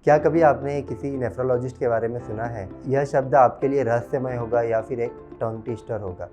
क्या कभी आपने किसी नेफ्रोलॉजिस्ट के बारे में सुना है? यह शब्द आपके लिए रहस्यमय होगा या फिर एक टंग ट्विस्टर होगा।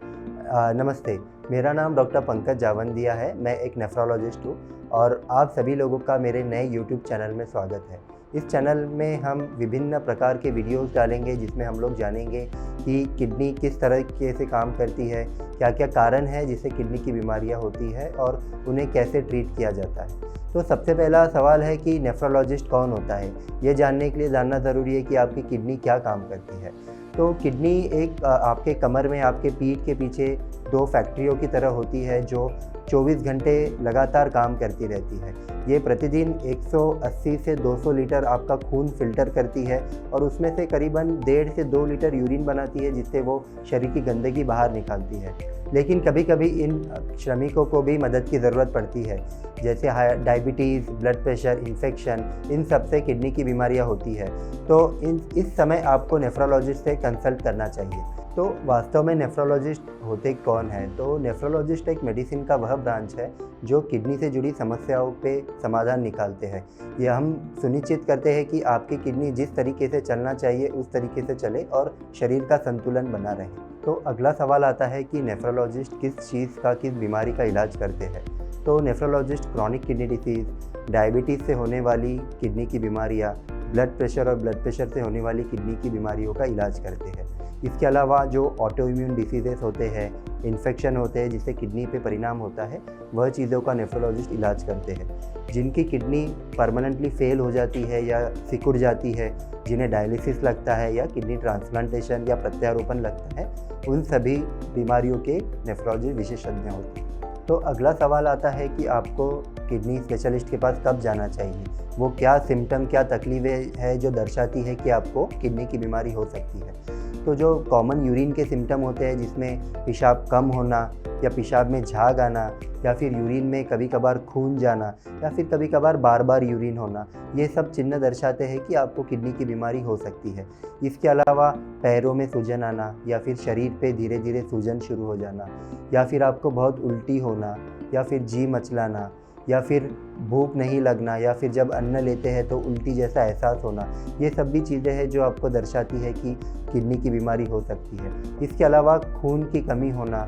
नमस्ते, मेरा नाम डॉक्टर पंकज जावंदिया है। मैं एक नेफ्रोलॉजिस्ट हूँ और आप सभी लोगों का मेरे नए यूट्यूब चैनल में स्वागत है। इस चैनल में हम विभिन्न प्रकार के वीडियोस डालेंगे जिसमें हम लोग जानेंगे कि किडनी किस तरीके से काम करती है, क्या क्या कारण है जिससे किडनी की बीमारियां होती है और उन्हें कैसे ट्रीट किया जाता है। तो सबसे पहला सवाल है कि नेफ्रोलॉजिस्ट कौन होता है। ये जानने के लिए जानना ज़रूरी है कि आपकी किडनी क्या काम करती है। तो किडनी एक आपके कमर में, आपके पीठ के पीछे दो फैक्ट्रियों की तरह होती है जो 24 घंटे लगातार काम करती रहती है। ये प्रतिदिन 180 से 200 लीटर आपका खून फ़िल्टर करती है और उसमें से करीबन 1.5 से 2 लीटर यूरिन बनाती है, जिससे वो शरीर की गंदगी बाहर निकालती है। लेकिन कभी कभी इन श्रमिकों को भी मदद की ज़रूरत पड़ती है, जैसे डायबिटीज़, ब्लड प्रेशर, इन्फेक्शन, इन सब से किडनी की बीमारियां होती है। तो इस समय आपको नेफ्रोलॉजिस्ट से कंसल्ट करना चाहिए। तो वास्तव में नेफ्रोलॉजिस्ट होते कौन है? तो नेफ्रोलॉजिस्ट एक मेडिसिन का वह ब्रांच है जो किडनी से जुड़ी समस्याओं पे समाधान निकालते हैं। यह हम सुनिश्चित करते हैं कि आपकी किडनी जिस तरीके से चलना चाहिए उस तरीके से चले और शरीर का संतुलन बना रहे। तो अगला सवाल आता है कि नेफ्रोलॉजिस्ट किस चीज़ का, किस बीमारी का इलाज करते हैं। तो nephrologist chronic kidney disease, diabetes से होने वाली किडनी की बीमारियाँ, ब्लड प्रेशर और ब्लड प्रेशर से होने वाली किडनी की बीमारियों का इलाज करते हैं। इसके अलावा जो ऑटो इम्यून डिसीजेस होते हैं, इन्फेक्शन होते हैं जिससे किडनी पे परिणाम होता है, वह चीज़ों का नेफ्रोलॉजिस्ट इलाज करते हैं। जिनकी किडनी परमानेंटली फेल हो जाती है या सिकुड़ जाती है, जिन्हें डायलिसिस लगता है या किडनी ट्रांसप्लांटेशन या प्रत्यारोपण लगता है, उन सभी बीमारियों के नेफ्रोलॉजिस्ट विशेषज्ञ होते हैं। तो अगला सवाल आता है कि आपको किडनी स्पेशलिस्ट के पास कब जाना चाहिए। वो क्या सिम्टम, क्या तकलीफ़ें हैं जो दर्शाती है कि आपको किडनी की बीमारी हो सकती है। तो जो कॉमन यूरिन के सिम्टम होते हैं, जिसमें पेशाब कम होना या पेशाब में झाग आना या फिर यूरिन में कभी कभार खून जाना या फिर कभी कभार बार बार यूरिन होना, ये सब चिन्ह दर्शाते हैं कि आपको किडनी की बीमारी हो सकती है। इसके अलावा पैरों में सूजन आना या फिर शरीर पे धीरे धीरे सूजन शुरू हो जाना या फिर आपको बहुत उल्टी होना या फिर जी मचलाना या फिर भूख नहीं लगना या फिर जब अन्न लेते हैं तो उल्टी जैसा एहसास होना, ये सब भी चीज़ें हैं जो आपको दर्शाती है कि किडनी की बीमारी हो सकती है। इसके अलावा खून की कमी होना,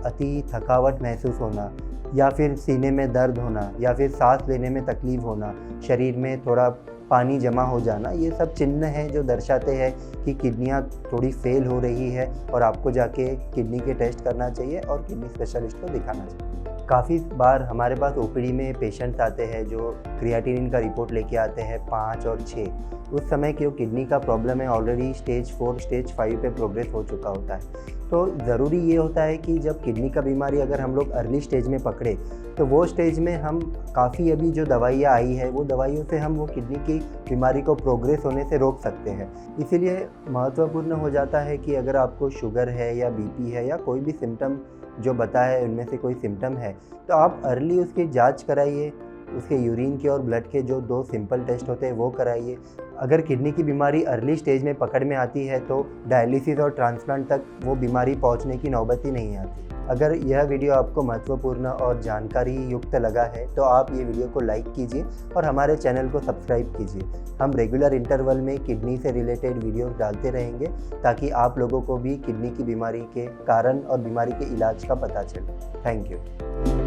अति थकावट महसूस होना या फिर सीने में दर्द होना या फिर सांस लेने में तकलीफ़ होना, शरीर में थोड़ा पानी जमा हो जाना, ये सब चिन्ह हैं जो दर्शाते हैं कि किडनियाँ थोड़ी फेल हो रही है और आपको जाके किडनी के टेस्ट करना चाहिए और किडनी स्पेशलिस्ट को दिखाना चाहिए। काफ़ी बार हमारे पास ओपीडी में पेशेंट्स आते हैं जो क्रिएटिनिन का रिपोर्ट लेके आते हैं 5 और 6। उस समय जो किडनी का प्रॉब्लम है ऑलरेडी स्टेज 4, स्टेज 5 पे प्रोग्रेस हो चुका होता है। तो ज़रूरी ये होता है कि जब किडनी का बीमारी अगर हम लोग अर्ली स्टेज में पकड़े तो वो स्टेज में हम काफ़ी अभी जो दवाइयाँ आई है वो दवाइयों से हम वो किडनी की बीमारी को प्रोग्रेस होने से रोक सकते हैं। इसीलिए महत्वपूर्ण हो जाता है कि अगर आपको शुगर है या बीपी है या कोई भी सिम्टम जो बताया है उनमें से कोई सिम्टम है, तो आप अर्ली उसकी जांच कराइए। उसके यूरिन के और ब्लड के जो 2 सिंपल टेस्ट होते हैं वो कराइए। अगर किडनी की बीमारी अर्ली स्टेज में पकड़ में आती है तो डायलिसिस और ट्रांसप्लांट तक वो बीमारी पहुंचने की नौबत ही नहीं आती। अगर यह वीडियो आपको महत्वपूर्ण और जानकारी युक्त लगा है तो आप ये वीडियो को लाइक कीजिए और हमारे चैनल को सब्सक्राइब कीजिए। हम रेगुलर इंटरवल में किडनी से रिलेटेड वीडियोस डालते रहेंगे ताकि आप लोगों को भी किडनी की बीमारी के कारण और बीमारी के इलाज का पता चले। Thank you.